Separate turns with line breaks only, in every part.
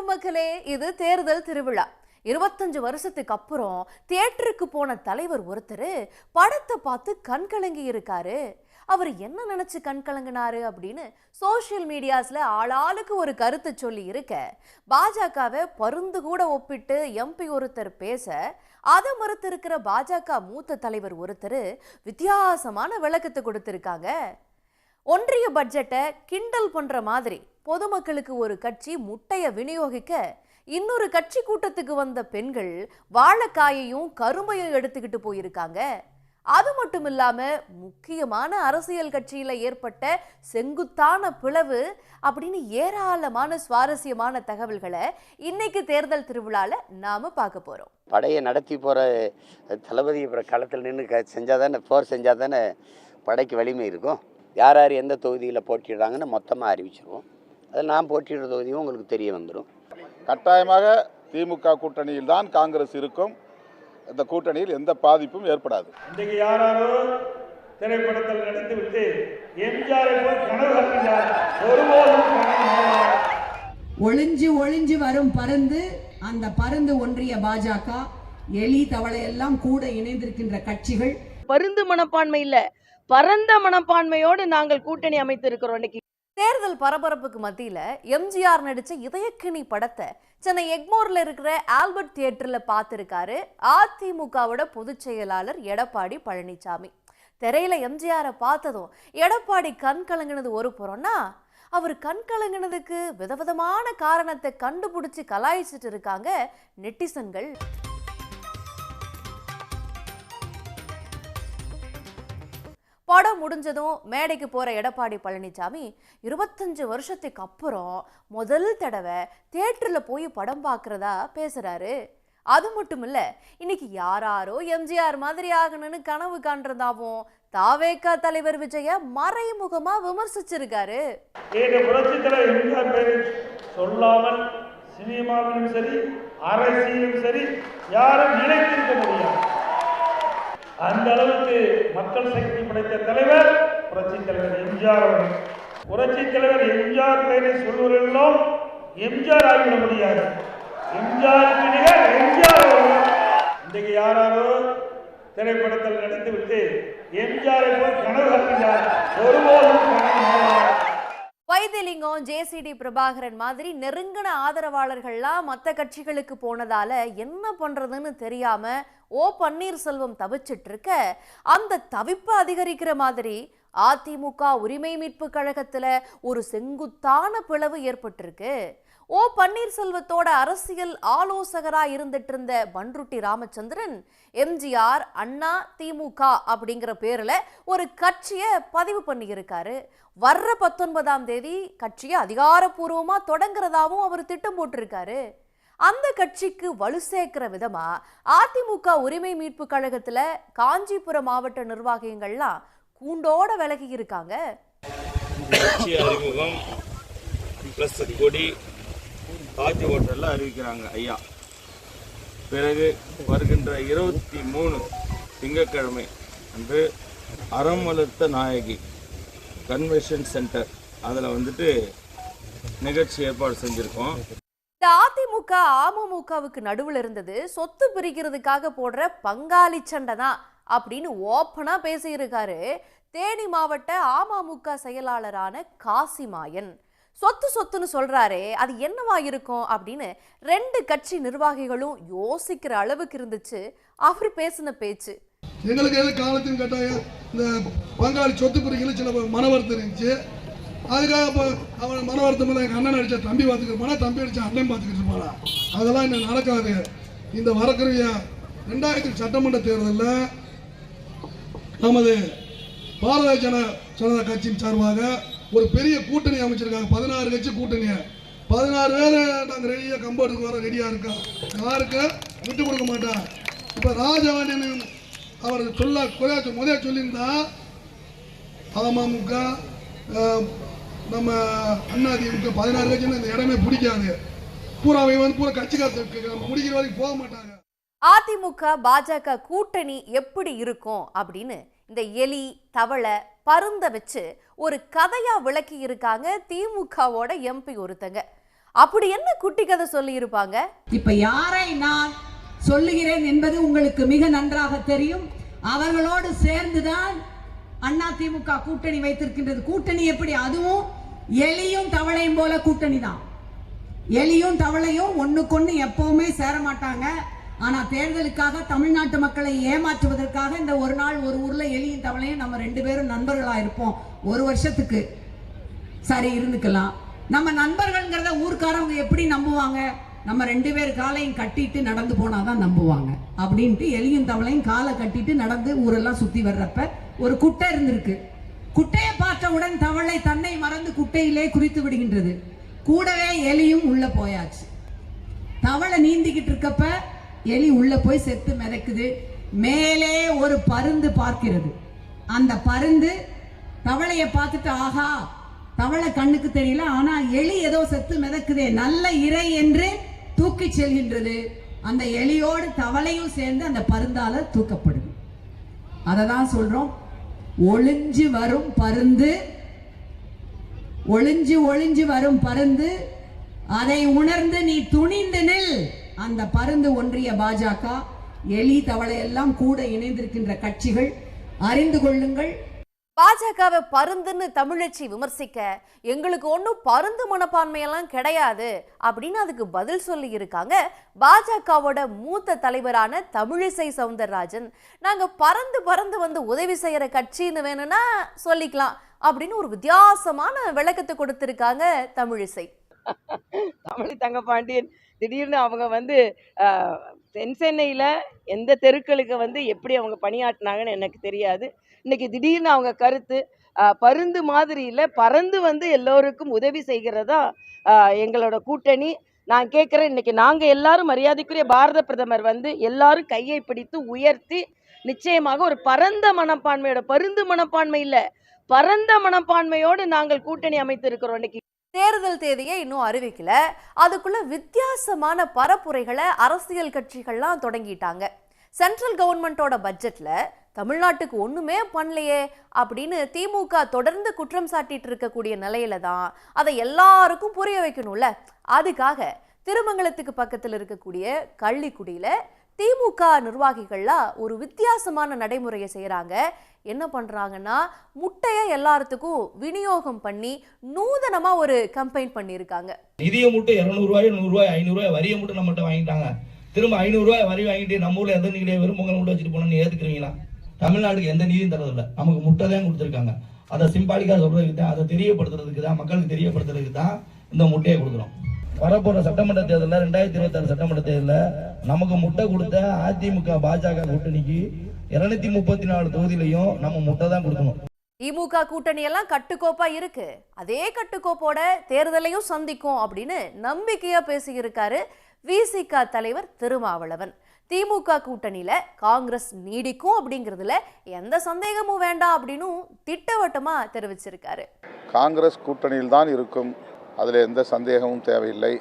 மக்களே, இது தேர்தல் திருவிழா. 25 வருஷத்துக்கு அப்புறம் தியேட்டருக்கு போன தலைவர் ஒருத்தர் படத்தை பார்த்து கண்கலங்கி இருக்காரு. அவர் என்ன நினைச்சு கண்கலங்கினாரு அப்படின்னு சோசியல் மீடியாஸ்ல ஆளாளுக்கு ஒரு கருத்து சொல்லி இருக்க, பாஜகவை பருந்து கூட ஒப்பிட்டு எம்பி ஒருத்தர் பேச, அதை மறுத்திருக்கிற பாஜக மூத்த தலைவர் ஒருத்தர் வித்தியாசமான விளக்கத்தை கொடுத்திருக்காங்க. ஒன்றிய பட்ஜெட்டை கிண்டல் பண்ற மாதிரி பொதுமக்களுக்கு ஒரு கட்சி முட்டையை விநியோகிக்க, இன்னொரு கட்சி கூட்டத்துக்கு வந்த பெண்கள் வாழைக்காயையும் கரும்பையும் எடுத்துக்கிட்டு போயிருக்காங்க. அது மட்டும் இல்லாம முக்கியமான அரசியல் கட்சியில ஏற்பட்ட செங்குத்தான பிளவு அப்படின்னு ஏராளமான சுவாரஸ்யமான தகவல்களை இன்னைக்கு தேர்தல் திருவிழால நாம பார்க்க போறோம்.
படையை நடத்தி போற தளபதி களத்தில் நின்று செஞ்சாதானே, போர் செஞ்சாதானே படைக்கு வலிமை இருக்கும். யார் யார் எந்த தொகுதியில் போட்டிடுறாங்கன்னு மொத்தமாக அறிவிச்சிருவோம். அதில் நான் போட்டியிடுற தொகுதியும் உங்களுக்கு தெரிய வந்துடும்.
கட்டாயமாக திமுக கூட்டணியில் தான் காங்கிரஸ் இருக்கும். இந்த கூட்டணியில் எந்த பாதிப்பும் ஏற்படாது.
இன்றைக்கு யாரோ திரைப்படத்தில் நடித்துவிட்டு எம்ஜிஆரை போய் கனவு கண்டார். ஒருபோதும்
ஒளிஞ்சு ஒளிஞ்சு வரும் பருந்து, அந்த பருந்து ஒன்றிய பாஜக, எலி தவளை எல்லாம் கூட இணைந்திருக்கின்ற கட்சிகள்.
பருந்து மனப்பான்மை இல்ல, பரந்த மனப்பான்மையோடு நாங்கள் கூட்டணி அமைத்திருக்கிறோம். இன்னைக்கு
தேர்தல் பரபரப்புக்கு மத்தியில எம்ஜிஆர் நடிச்ச இதயக்கினி படத்தை சென்னை எக்மோர்ல இருக்கிற ஆல்பர்ட் தியேட்டர்ல பார்த்திருக்காரு அதிமுகவோட பொதுச் செயலாளர் எடப்பாடி பழனிசாமி. திரையில எம்ஜிஆரை பார்த்ததும் எடப்பாடி கண் கலங்கினது ஒரு புறம்னா, அவர் கண் கலங்கினதுக்கு விதவிதமான காரணத்தை கண்டுபிடிச்சு கலாய்ச்சிட்டு இருக்காங்க நெட்டிசன்கள். படம் முடிஞ்சதும் மேடைக்கு போற எடப்பாடி பழனிசாமி 25 வருஷத்துக்கு அப்புறம் முதல் தடவை தியேட்டர்ல போய் படம் பார்க்கறதா பேசுறாரு. அது மட்டும் இல்ல, இன்னைக்கு யாராரோ எம்ஜிஆர் மாதிரி ஆகணும்னு கனவு காண்றதாவும் தாவேகா தலைவர் விஜய மறைமுகமா விமர்சிச்சிருக்காரு.
சொல்லாமல் சினிமாவிலும் சரி அரசியலும் சரி யாரும் நினைத்திருக்க முடியாது. அந்த அளவுக்கு மக்கள் சக்தி படைத்த தலைவர் புரட்சி தலைவர் எம்ஜிஆர் அவர்கள். புரட்சி தலைவர் எம்ஜிஆர் பெயரை சொல்வதெல்லாம் எம்ஜிஆர் ஆகிவிட முடியாது. எம்ஜிஆருக்கு நிகர் எம்ஜிஆர் அவர்கள். இன்றைக்கு யாரோ திரைப்படத்தில் நடித்துவிட்டு எம்ஜிஆரை போய் கனவு கண்டார். ஒருபோதும்
வைத்திலிங்கம், ஜேசிடி பிரபாகரன் மாதிரி நெருங்கின ஆதரவாளர்கள்லாம் மற்ற கட்சிகளுக்கு போனதால என்ன பண்றதுன்னு தெரியாம ஓ பன்னீர்செல்வம் தவிச்சிட்டு இருக்க, அந்த தவிப்பு அதிகரிக்கிற மாதிரி அதிமுக உரிமை மீட்பு கழகத்துல ஒரு செங்குத்தான பிளவு ஏற்பட்டிருக்கு. ஓ பன்னீர்செல்வத்தோட அரசியல் ஆலோசகரா இருந்துட்டு இருந்த பன்ருட்டி ராமச்சந்திரன் எம்ஜிஆர் அண்ணா திமுக அப்படிங்கிற பேர்ல ஒரு கட்சியை பதிவு பண்ணியிருக்காரு. வர்ற 19ஆம் தேதி கட்சியை அதிகாரப்பூர்வமா தொடங்குறதாவும் அவர் திட்டம் போட்டிருக்காரு. அந்த கட்சிக்கு வலு சேர்க்கிற விதமா அதிமுக உரிமை மீட்பு கழகத்துல காஞ்சிபுரம் மாவட்ட நிர்வாகிகள்லாம் கூண்டோட விலகி இருக்காங்க.
அறிவிக்கிறாங்க ஐயா. பிறகு வருகின்ற 23 திங்கட்கிழமை அன்று அறம் வளர்த்த நாயகி கன்வென்ஷன் சென்டர் அதில் வந்துட்டு நிகழ்ச்சி ஏற்பாடு செஞ்சிருக்கோம்.
இந்த அதிமுக அமமுகவுக்கு நடுவில் இருந்தது சொத்து பிரிக்கிறதுக்காக போடுற பங்காளி சண்டை தான் அப்படின்னு ஓப்பனா பேசியிருக்காரு தேனி மாவட்ட அமமுக செயலாளரான காசிமாயன். சொத்துன்னு சொல்றாரே, அது என்னவா இருக்கும் அப்படின்னு 2 கட்சி நிர்வாகிகளும் யோசிக்கிற அளவுக்கு இருந்துச்சு அவர் பேசின பேச்சு.
எங்களுக்கு எது காலத்தின் கட்டாயம் இந்த பங்காளி சொத்து பிரிக்கல சில மனவருத்தம் இருந்துச்சு. அதுக்காக இப்போ அவன் மனவருத்தம் எங்கள் அண்ணன் அடித்தா தம்பி பார்த்துக்கிருப்பானா, தம்பி அடித்தா அண்ணன் பார்த்துக்கிட்டு இருப்பானா, அதெல்லாம் இன்னும் நடக்காது. இந்த வரக்கூடிய 2000 சட்டமன்ற தேர்தலில் நமது பாரதிய ஜனதா கட்சியின் சார்பாக ஒரு பெரிய கூட்டணி அமைச்சிருக்காங்க. 16 கட்சி கூட்டணியை 16 பேர் நாங்கள் ரெடியாக கம்போர்ட்டுக்கு வர ரெடியாக இருக்கோம். யாருக்கு விட்டு கொடுக்க மாட்டோம். இப்போ ராஜவாண்டியன் அவர் முதல்ல சொல்லியிருந்தா அமமுக நம்ம அதிமுக 16 கட்சி இந்த இடமே பிடிக்காது. பூரா பூரா கட்சிக்காரத்துக்கு முடிக்கிற வரைக்கும் போக மாட்டாங்க.
அதிமுக பாஜக கூட்டணி எப்படி இருக்கும் அப்படின்னு இந்த எலி தவளை பருந்த வச்சு ஒரு கதையா விளக்கி இருக்காங்க திமுகவோட எம்பி ஒருத்தங்க. அப்படி என்ன குட்டி கதை சொல்லி இருப்பாங்க?
இப்ப யாரை நான் சொல்லுகிறேன் என்பது உங்களுக்கு மிக நன்றாக தெரியும். அவர்களோடு சேர்ந்துதான் அதிமுக கூட்டணி வைத்திருக்கின்றது. கூட்டணி எப்படி? அதுவும் எலியும் தவளையும் போல கூட்டணி தான். எலியும் தவளையும் ஒண்ணுக்கொன்னு எப்பவுமே சேர மாட்டாங்க. ஆனா தேர்தலுக்காக தமிழ்நாட்டு மக்களை ஏமாற்றுவதற்காக இந்த ஒரு நாள் ஒரு ஊர்ல எலியும் தவளையும் நம்ம 2 பேரும் நண்பர்களா இருப்போம். ஒரு வருஷத்துக்கு சரி இருந்துக்கலாம். நம்ம நண்பர்கள்ங்கிறத ஊர்க்காரவங்க எப்படி நம்புவாங்க? நம்ம 2 பேர் காலையும் கட்டிட்டு நடந்து போனாதான் நம்புவாங்க அப்படின்ட்டு எலியும் தவளையும் காலை கட்டிட்டு நடந்து ஊரெல்லாம் சுத்தி வர்றப்ப ஒரு குட்டை இருந்திருக்கு. குட்டையை பார்த்தவுடன் தவளை தன்னை மறந்து குட்டையிலே குறித்து விடுகின்றது. கூடவே எலியும் உள்ள போயாச்சு. தவளை நீந்திக்கிட்டு இருக்கப்ப எலி உள்ள போய் செத்து மிதக்குது. மேலே ஒரு பருந்து பார்க்கிறது. அந்த பருந்து தவளையை பார்த்துட்டு ஆஹா, தவளை கண்ணுக்கு தெரியல, ஆனா எலி ஏதோ செத்து மிதக்குதே, நல்ல இறை என்று தூக்கி செல்கின்றது. அந்த எலியோடு தவளையும் சேர்ந்து அந்த பருந்தால தூக்கப்படுது. அததான் சொல்றோம், ஒளிஞ்சு வரும் பருந்து, ஒளிஞ்சு ஒளிஞ்சு வரும் பருந்து, அதை உணர்ந்து நீ துணிந்து நில். அந்த பருந்து ஒன்றிய பாஜக, எலி தவளை எல்லாம் கூட இணைந்திருக்கின்ற கட்சிகள் அறிந்து கொள்ளுங்கள்.
பாஜகவை பருந்துன்னு தமிழச்சி விமர்சிக்க எங்களுக்கு ஒன்றும் பருந்து மனப்பான்மையெல்லாம் கிடையாது அப்படின்னு அதுக்கு பதில் சொல்லி இருக்காங்க பாஜகவோட மூத்த தலைவரான தமிழிசை சவுந்தரராஜன். நாங்க பறந்து பறந்து வந்து உதவி செய்யற கட்சின்னு வேணும்னா சொல்லிக்கலாம் அப்படின்னு ஒரு வித்தியாசமான விளக்கத்தை கொடுத்திருக்காங்க தமிழிசை.
தமிழ் தங்கபாண்டியன் திடீர்னு அவங்க வந்து தென் சென்னையில் எந்த தெருக்களுக்கு வந்து எப்படி அவங்க பணியாற்றினாங்கன்னு எனக்கு தெரியாது. இன்னைக்கு திடீர்னு அவங்க கருத்து பருந்து மாதிரி இல்லை, பறந்து வந்து எல்லோருக்கும் உதவி செய்கிறதா எங்களோட கூட்டணி. நான் கேட்குறேன், இன்னைக்கு நாங்கள் எல்லாரும் மரியாதைக்குரிய பாரத பிரதமர் வந்து எல்லாரும் கையை பிடித்து உயர்த்தி நிச்சயமாக ஒரு பரந்த மனப்பான்மையோட, பருந்து மனப்பான்மை இல்லை, பரந்த மனப்பான்மையோடு நாங்கள் கூட்டணி அமைத்து இருக்கிறோம். இன்னைக்கு
தேர்தல் தேதியை இன்னும் அறிவிக்கல, அதுக்குள்ள வித்தியாசமான பரப்புரைகளை அரசியல் கட்சிகள்லாம் தொடங்கிட்டாங்க. சென்ட்ரல் கவர்மெண்டோட பட்ஜெட்ல தமிழ்நாட்டுக்கு ஒண்ணுமே பண்ணலையே அப்படின்னு திமுக தொடர்ந்து குற்றம் சாட்டிட்டு இருக்கக்கூடிய நிலையில தான் அதை எல்லாருக்கும் புரிய வைக்கணும்ல. அதுக்காக திருமங்கலத்துக்கு பக்கத்தில் இருக்கக்கூடிய கள்ளிக்குடியில திமுக நிர்வாகிகள்லாம் ஒரு வித்தியாசமான நடைமுறையை செய்யறாங்க. என்ன பண்றாங்கன்னா, முட்டையை எல்லாத்துக்கும் விநியோகம் பண்ணி நூதனமா ஒரு கம்பெயின் பண்ணியிருக்காங்க.
நிதிய மூட்டை 200 ரூபாய் 100 ரூபாய் 500 ரூபாய் வரிய மூட்டை நம்மகிட்ட வாங்கிட்டாங்க. திரும்ப 500 ரூபாய் வரி வாங்கிட்டு நம்ம ஊர்ல எந்த நீங்களே வெறும் பொங்கல் மூட்டை வச்சுட்டு போனோம்னு ஏத்துக்கிறீங்களா? தமிழ்நாட்டுக்கு எந்த நீதியும் தரதில்லை, நமக்கு முட்டை தான் கொடுத்துருக்காங்க. அதை சிம்பாலிக்கா சொல்றதுக்கு தான், அதை தெரியப்படுத்துறதுக்கு தான், மக்களுக்கு தெரியப்படுத்துறதுக்கு தான் இந்த முட்டையை கொடுக்குறோம். வரப்போற சட்டமன்ற தேர்தலில் 2026 சட்டமன்ற தேர்தலில் நமக்கு முட்டை கொடுத்த அதிமுக பாஜக கூட்டணிக்கு 234 தொகுதியிலையும் நம்ம முட்டை தான் கொடுக்கணும்.
திமுக கூட்டணி எல்லாம் கட்டுக்கோப்பா இருக்கு, அதே கட்டுக்கோப்போட தேர்தலையும் சந்திக்கும் அப்படின்னு நம்பிக்கையா பேசியிருக்காரு விசிக தலைவர் திருமாவளவன். திமுக கூட்டணியில காங்கிரஸ் நீடிக்கும் அப்படிங்கிறதுல எந்த சந்தேகமும் வேண்டாம் அப்படின்னு திட்டவட்டமா தெரிவிச்சிருக்காரு.
காங்கிரஸ் கூட்டணியில் தான் இருக்கும், அதில் எந்த சந்தேகமும் தேவையில்லை.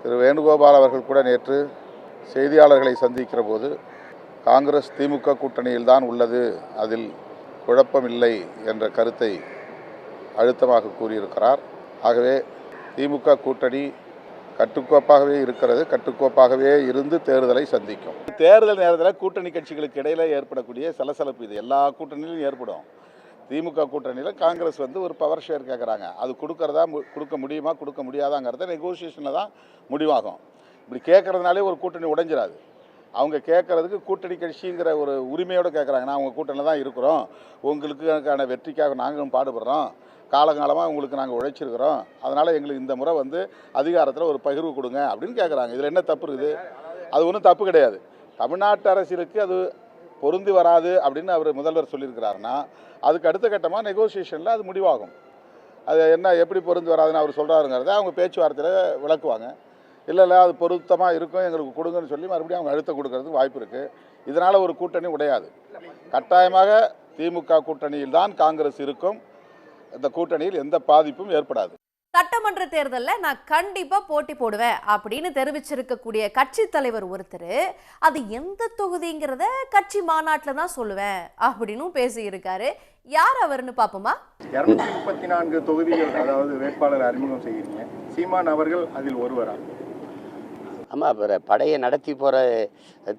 திரு வேணுகோபால் அவர்கள் கூட நேற்று செய்தியாளர்களை சந்திக்கிற போது காங்கிரஸ் திமுக கூட்டணியில் தான் உள்ளது, அதில் குழப்பமில்லை என்ற கருத்தை அழுத்தமாக கூறியிருக்கிறார். ஆகவே திமுக கூட்டணி கட்டுக்கோப்பாகவே இருக்கிறது, கட்டுக்கோப்பாகவே இருந்து தேர்தலை சந்திக்கும். தேர்தல் நேரத்தில் கூட்டணி கட்சிகளுக்கு இடையில் ஏற்படக்கூடிய சலசலப்பு இது எல்லா கூட்டணியிலும் ஏற்படும். திமுக கூட்டணியில் காங்கிரஸ் வந்து ஒரு பவர் ஷேர் கேட்குறாங்க, அது கொடுக்க முடியுமா கொடுக்க முடியாதாங்கிறத நெகோசியேஷனில் தான் முடிவாகும். இப்படி கேட்குறதுனாலே ஒரு கூட்டணி உடைஞ்சிடாது. அவங்க கேட்குறதுக்கு கூட்டணி கட்சிங்கிற ஒரு உரிமையோடு கேட்குறாங்க. நான் உங்கள் கூட்டணியில் தான் இருக்கிறோம், உங்களுக்கான வெற்றிக்காக நாங்களும் பாடுபடுறோம், காலங்காலமாக உங்களுக்கு நாங்கள் உழைச்சிருக்கிறோம், அதனால் எங்களுக்கு இந்த முறை வந்து அதிகாரத்தில் ஒரு பகிர்வு கொடுங்க அப்படின்னு கேட்குறாங்க. இதில் என்ன தப்பு இருக்குது? அது ஒன்றும் தப்பு கிடையாது. தமிழ்நாட்டு அரசியலுக்கு அது பொருந்தி வராது அப்படின்னு அவர் முதல்வர் சொல்லியிருக்கிறாருன்னா அதுக்கு அடுத்த கட்டமாக நெகோசியேஷனில் அது முடிவாகும். அது என்ன எப்படி பொருந்தி வராதுன்னு அவர் சொல்கிறாருங்கிறத அவங்க பேச்சுவார்த்தையில் விளக்குவாங்க. இல்லை அது பொருத்தமாக இருக்கும், எங்களுக்கு கொடுங்கன்னு சொல்லி மறுபடியும் அவங்க அழுத்த கொடுக்கறதுக்கு வாய்ப்பு இருக்குது. இதனால் ஒரு கூட்டணி உடையாது. கட்டாயமாக திமுக கூட்டணியில் தான் காங்கிரஸ் இருக்கும், இந்த கூட்டணியில் எந்த பாதிப்பும் ஏற்படாது.
சட்டமன்ற தேர்தலில் நான் கண்டிப்பா போட்டி போடுவேன் அப்படின்னு தெரிவிச்சிருக்கக்கூடிய கட்சி தலைவர் ஒருத்தர் அது எந்த தொகுதிங்கிறத கட்சி மாநாட்டில் தான் சொல்லுவேன் அப்படின்னு பேசியிருக்காரு. யார் அவர்னு பார்ப்போமா?
234 தொகுதிகள், அதாவது வேட்பாளர் அறிமுகம் செய்கிறீங்க. சீமான் அவர்கள் அதில் ஒருவரா?
ஆமாம், அப்புறம் படையை நடத்தி போகிற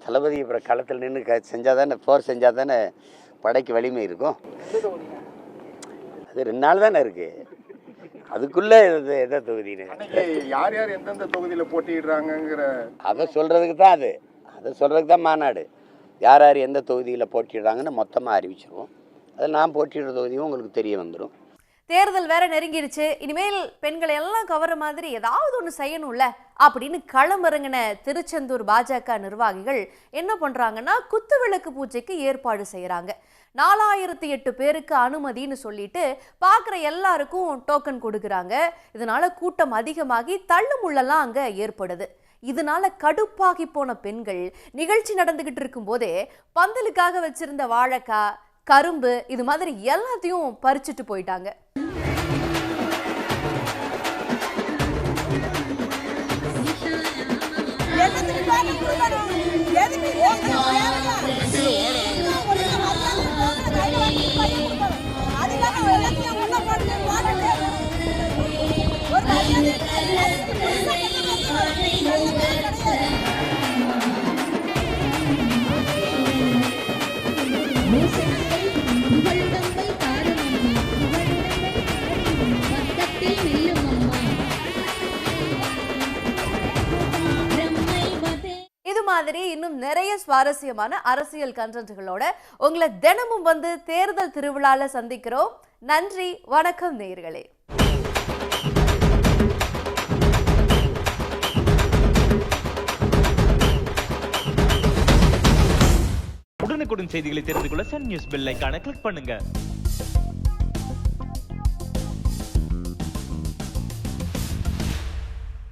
தளபதி அப்புறம் களத்தில் நின்று செஞ்சால் தானே, போர் செஞ்சால் தானே படைக்கு வலிமை இருக்கும். அது 2 நாள் தானே இருக்குது, அதுக்குள்ளே எதை தொகுதின்னு
யார் யார் எந்தெந்த தொகுதியில் போட்டிடுறாங்கங்கிற
அதை சொல்கிறதுக்கு தான் அதை சொல்கிறதுக்கு தான் மாநாடு. யார் யார் எந்த தொகுதியில் போட்டிடுறாங்கன்னு மொத்தமாக அறிவிச்சிருவோம். அதில் நான் போட்டிடுற தொகுதியும் உங்களுக்கு தெரிய வந்துடும்.
தேர்தல் வேற நெருங்கிடுச்சு, இனிமேல் பெண்களை எல்லாம் கவர மாதிரி ஏதாவது ஒன்று செய்யணும்ல அப்படின்னு களமிறங்கின திருச்செந்தூர் பாஜக நிர்வாகிகள் என்ன பண்றாங்கன்னா, குத்துவிளக்கு பூஜைக்கு ஏற்பாடு செய்யறாங்க. 4008 பேருக்கு அனுமதின்னு சொல்லிட்டு பார்க்குற எல்லாருக்கும் டோக்கன் கொடுக்குறாங்க. இதனால கூட்டம் அதிகமாகி தள்ளுமுள்ளெல்லாம் அங்கே ஏற்படுது. இதனால கடுப்பாகி போன பெண்கள் நிகழ்ச்சி நடந்துகிட்டு இருக்கும் போதே பந்தலுக்காக வச்சிருந்த வாழைக்காய், கரும்பு இது மாதிரி எல்லாத்தையும் பறிச்சுட்டு போயிட்டாங்க. இது மாதிரி இன்னும் நிறைய சுவாரஸ்யமான அரசியல் கண்டென்ட்களோட உங்களை தினமும் வந்து தேர்தல் திருவிழால சந்திக்கிறோம். நன்றி, வணக்கம் நேயர்களே.
உடனுக்குடன் செய்திகளை தெரிந்து கொள்ள சன் நியூஸ் பெல் ஐகானை கிளிக் பண்ணுங்க.